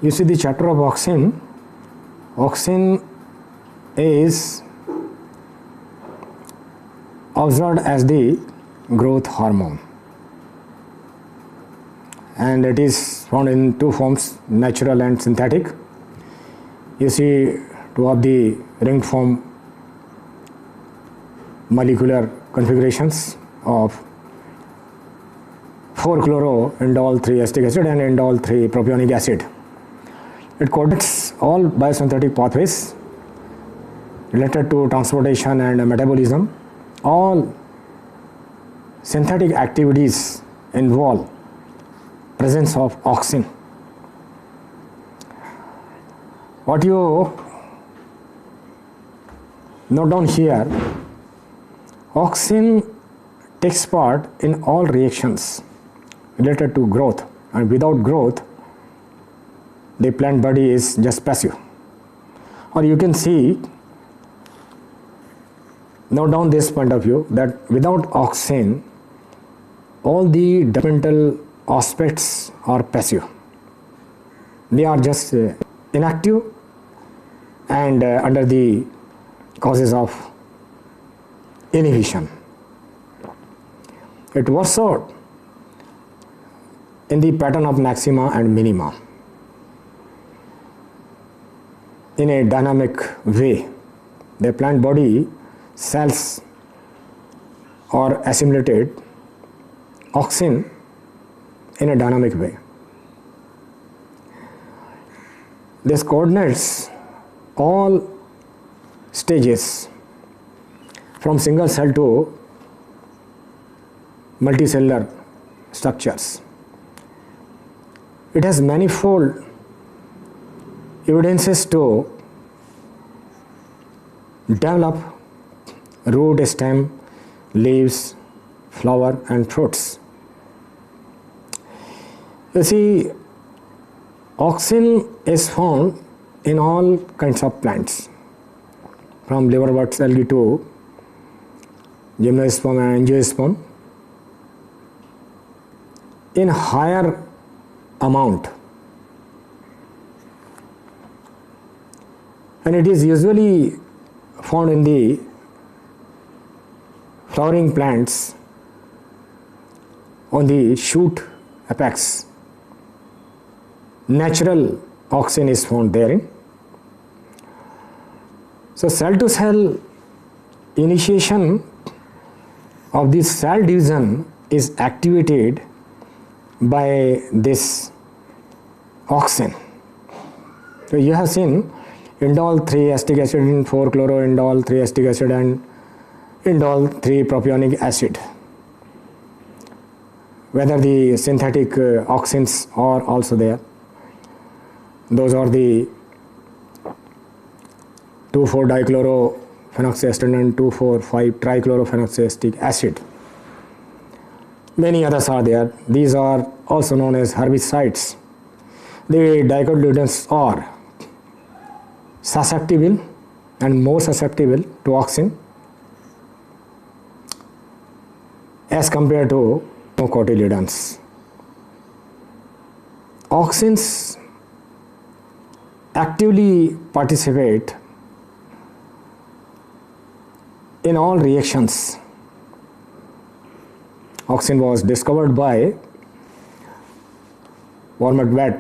You see the chapter of auxin. Auxin is observed as the growth hormone, and it is found in two forms, natural and synthetic. You see two of the ring form molecular configurations of 4-chloro-indole-3-acetic acid and indole-3-propionic acid. It coordinates all biosynthetic pathways related to transportation and metabolism. All synthetic activities involve presence of auxin. What you note down here, auxin takes part in all reactions related to growth, and without growth the plant body is just passive. Or you can see, note down this point of view, that without auxin all the developmental aspects are passive. They are just inactive and under the causes of inhibition. It works out in the pattern of maxima and minima in a dynamic way. The plant body cells are assimilated auxin in a dynamic way. This coordinates all stages from single cell to multicellular structures. It has manifold evidences to develop root, stem, leaves, flower and fruits. You see, auxin is found in all kinds of plants, from liverworts algae to gymnosperm and angiosperm, in higher amount, and it is usually found in the flowering plants on the shoot apex. Natural auxin is found therein. So cell to cell initiation of this cell division is activated by this auxin. So you have seen indole-3-acetic acid, 4-chloro-indole-3-acetic acid and indole-3-propionic acid. Whether the synthetic auxins are also there, those are the 2,4-dichlorophenoxyacetate and 2,4,5-trichlorophenoxyacetic acid. Many others are there. These are also known as herbicides. The dicotyledons are susceptible and more susceptible to auxin as compared to cotyledons. Auxins actively participate in all reactions. Auxin was discovered by Wormwood Watt.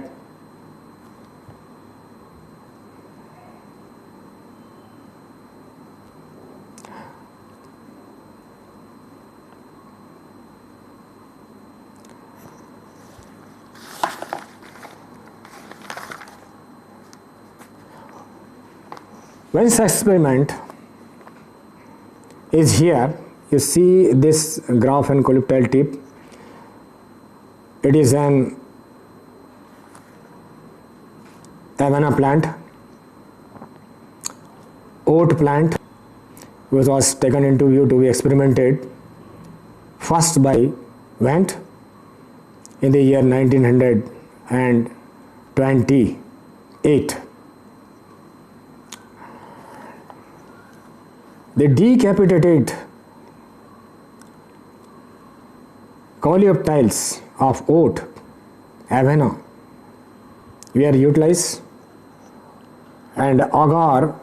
When this experiment is here, you see this graph and colloidal tip. It is an Avena plant, oat plant, which was taken into view to be experimented first by Wendt in the year 1928. They decapitated coleoptiles of oat, Avena, were utilized and agar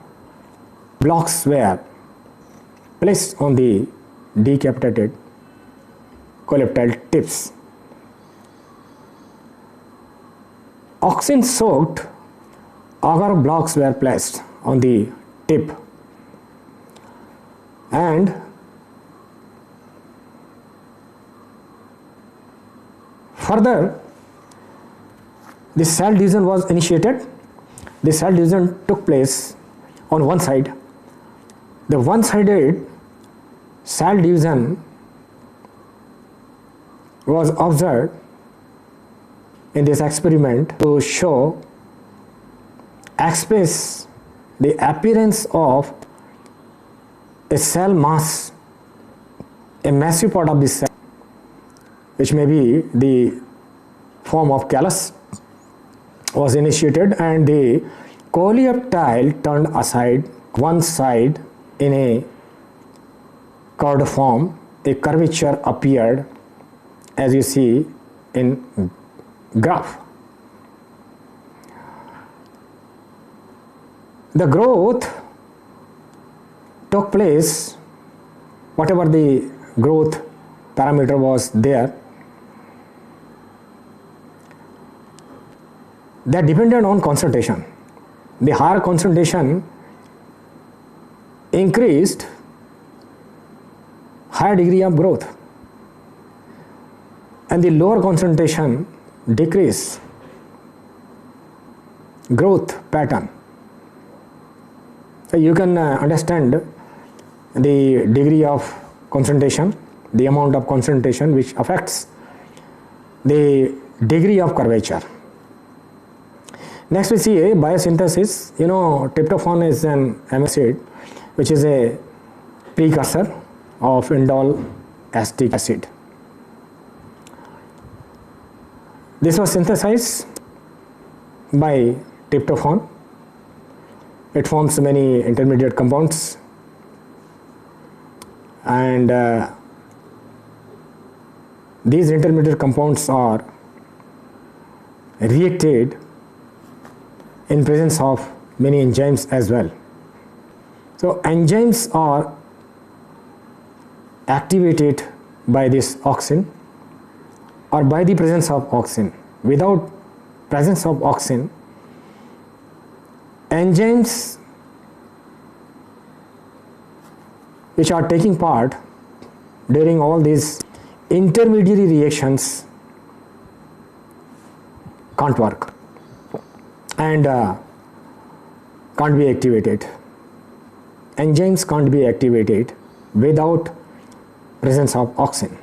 blocks were placed on the decapitated coleoptile tips. Auxin soaked agar blocks were placed on the tip, and further the cell division was initiated. The cell division took place on one side. The one-sided cell division was observed in this experiment to show express the appearance of a cell mass, a massive part of the cell, which may be the form of callus, was initiated, and the coleoptile turned aside one side in a curved form. A curvature appeared, as you see in graph. The growth took place, whatever the growth parameter was there, that depended on concentration. The higher concentration increased higher degree of growth, and the lower concentration decrease growth pattern. So you can understand the degree of concentration, the amount of concentration which affects the degree of curvature. Next we see a biosynthesis. You know, tryptophan is an amino acid which is a precursor of indole acetic acid. This was synthesized by tryptophan. It forms many intermediate compounds, and these intermediate compounds are reacted in presence of many enzymes as well. So enzymes are activated by this auxin or by the presence of auxin. Without presence of auxin, enzymes which are taking part during all these intermediary reactions can't work and can't be activated. Enzymes can't be activated without presence of auxin.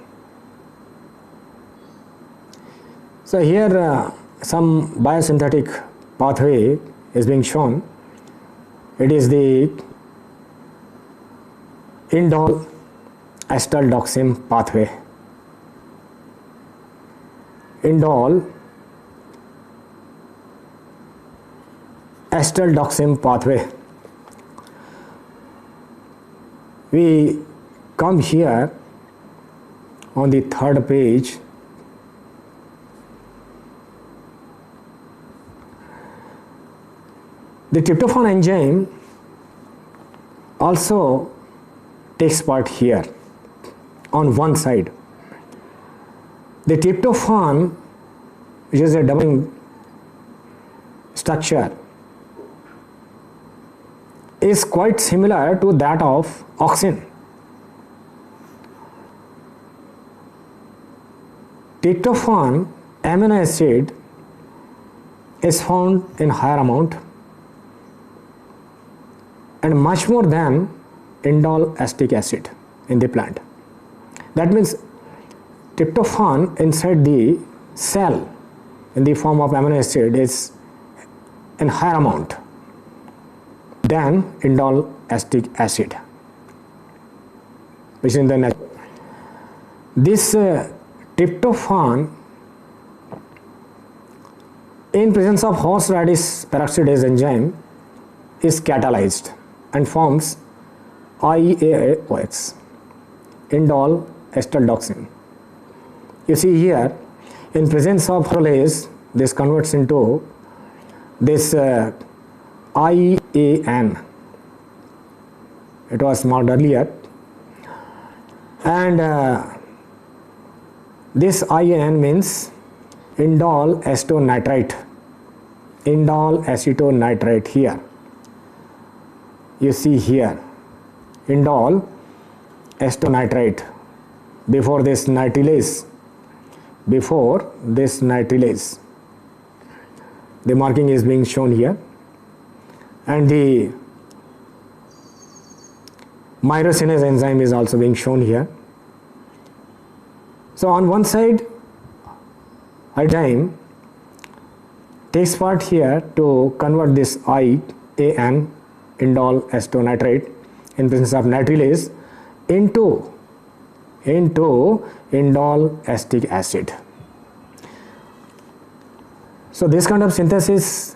So here some biosynthetic pathway is being shown. It is the indole acetyldoxim pathway. Indole acetyldoxim pathway. We come here on the third page. The tryptophan enzyme also takes part here on one side. The tryptophan, which is a double structure, is quite similar to that of auxin. Tryptophan amino acid is found in higher amount and much more than indole acetic acid in the plant. That means tryptophan inside the cell in the form of amino acid is in higher amount than indole acetic acid, which is in the natural. This tryptophan in presence of horseradish peroxidase enzyme is catalyzed and forms IAOX, indole acetyldoxin. You see here, in presence of hydrolase, this converts into this IAN. It was marked earlier, and this IAN means indole acetonitrite. Indole acetonitrite here. You see here, indole acetonitrite before this nitrilase. Before this nitrilase, the marking is being shown here, and the myrosinase enzyme is also being shown here. So on one side, enzyme takes part here to convert this IAN, indole acetonitrite, in presence of nitrilase into indole acetic acid. So this kind of synthesis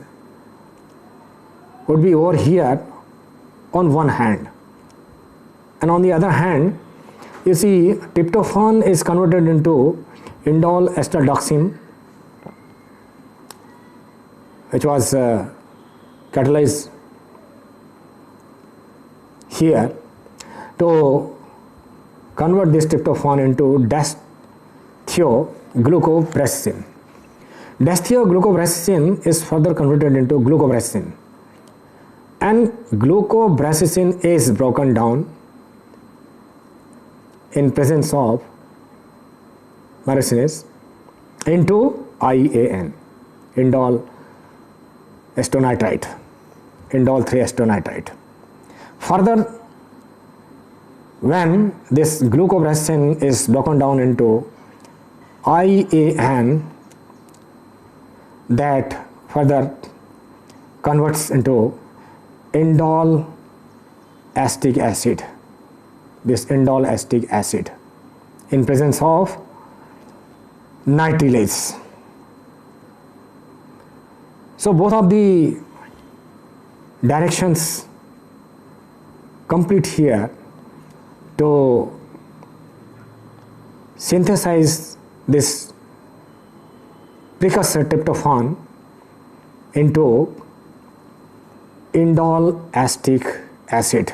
would be over here on one hand, and on the other hand, you see tryptophan is converted into indole acetyldoxime, which was catalyzed here to convert this tryptophan into desthioglucobrassin. Desthioglucobrassin is further converted into glucobrassin, and glucobrassin is broken down in presence of myrosinase into IAN, indole acetonitrite, indole 3-acetonitrite. Further, when this glucobrassin is broken down into IAN, that further converts into indole acetic acid, this indole acetic acid in presence of nitrilase. So both of the directions complete here to synthesize this precursor tryptophan into indole acetic acid.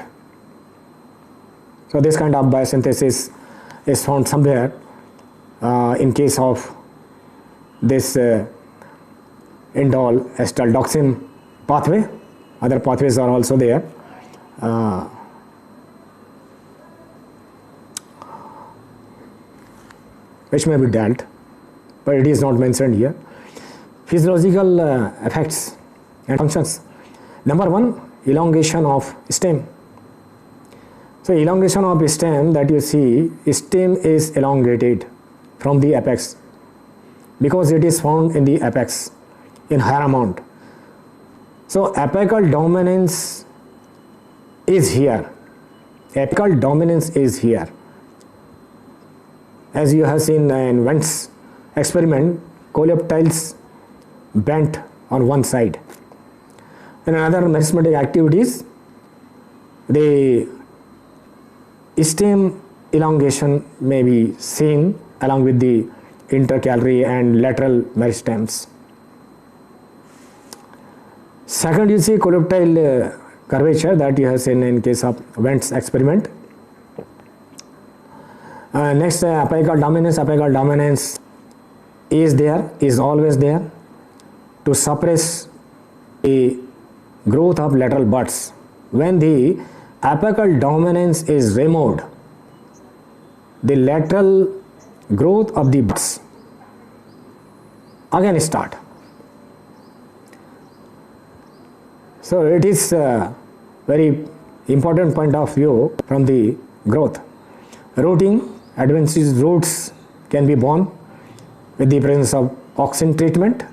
So this kind of biosynthesis is found somewhere in case of this indole acetyldoxime pathway. Other pathways are also there. Which may be dealt, but it is not mentioned here. Physiological effects and functions. Number one, elongation of stem. So elongation of stem, that you see, stem is elongated from the apex because it is found in the apex in higher amount. So apical dominance is here. Apical dominance is here. As you have seen in Wendt's experiment, coleoptiles bent on one side. In another meristematic activities, the stem elongation may be seen along with the intercalary and lateral meristems. Second, you see coleoptile curvature that you have seen in case of Wendt's experiment. Next, apical dominance is always there to suppress the growth of lateral buds. When the apical dominance is removed, the lateral growth of the buds again start. So it is a very important point of view from the growth. Rooting, adventitious roots can be born with the presence of auxin treatment.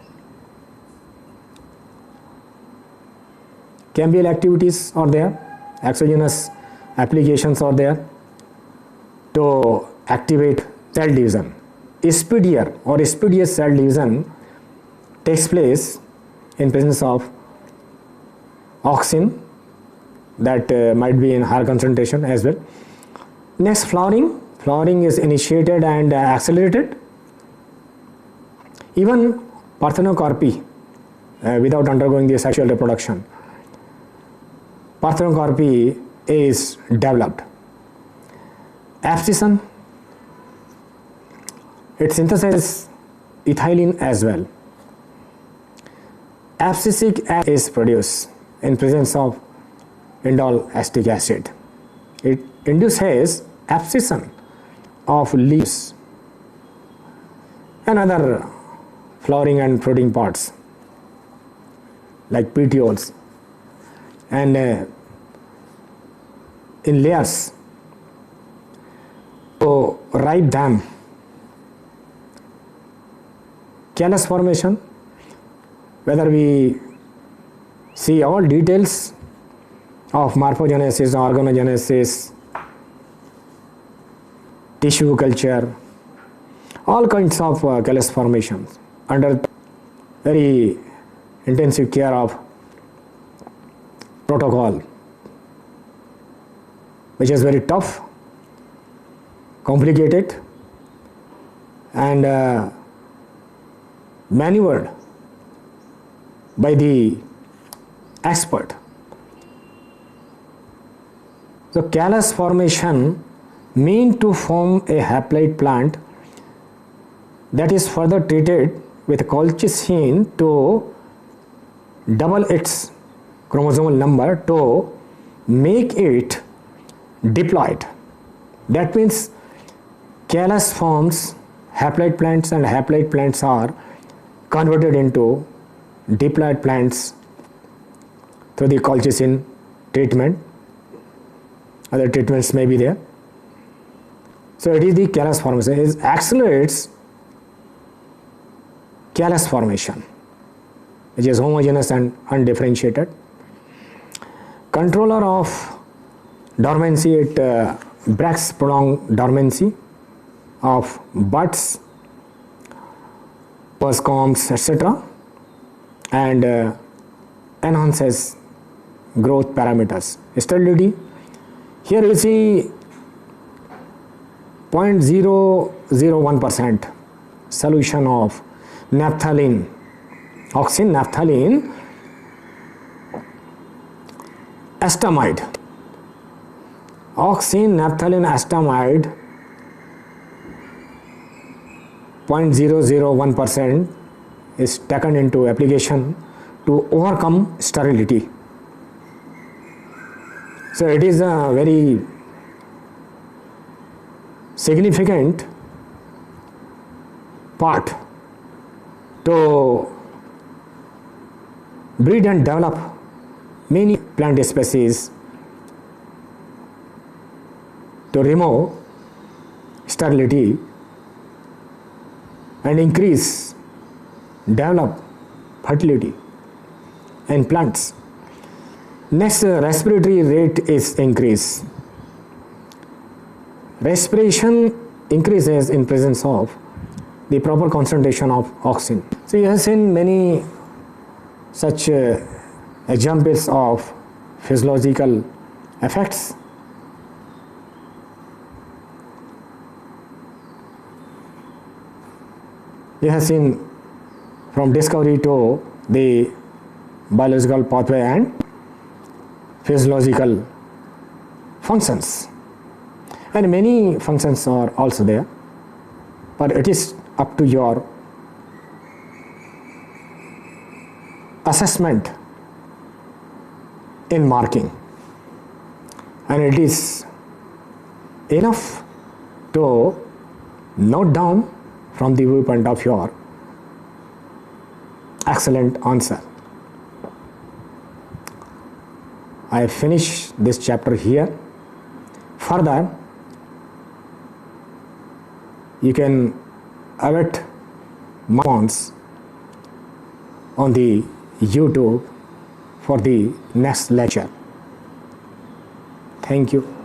Cambial activities are there, exogenous applications are there to activate cell division. Speedier or speediest cell division takes place in presence of auxin, that might be in higher concentration as well. Next, flowering is initiated and accelerated. Even parthenocarpy without undergoing the sexual reproduction. Parthenocarpy is developed. Abscission, it synthesizes ethylene as well. Abscisic acid is produced in presence of indole acetic acid. It induces abscission of leaves and other flowering and fruiting parts like petioles, and in layers to ripe them. Callus formation, whether we see all details of morphogenesis, organogenesis, tissue culture, all kinds of callus formations under very intensive care of protocol, which is very tough, complicated, and maneuvered by the expert. So callus formation mean to form a haploid plant that is further treated with colchicine to double its chromosomal number to make it diploid. That means callus forms haploid plants, and haploid plants are converted into diploid plants through the colchicine treatment. Other treatments may be there. So it is the callus formation. It accelerates callus formation, which is homogeneous and undifferentiated. Controller of dormancy, it breaks prolonged dormancy of buds, combs, etc., and enhances growth parameters. Sterility, here you see 0.001% solution of naphthalene, auxin naphthalene acetamide. Auxin naphthalene acetamide 0.001% is taken into application to overcome sterility. So it is a very significant part to breed and develop many plant species to remove sterility and increase, develop fertility in plants. Next, respiratory rate is increased. Respiration increases in presence of the proper concentration of oxygen. So you have seen many such examples of physiological effects. You have seen from discovery to the biological pathway and physiological functions, and many functions are also there, but it is up to your assessment in marking, and it is enough to note down from the viewpoint of your excellent answer. I finish this chapter here. Further, you can await my response on the YouTube for the next lecture. Thank you.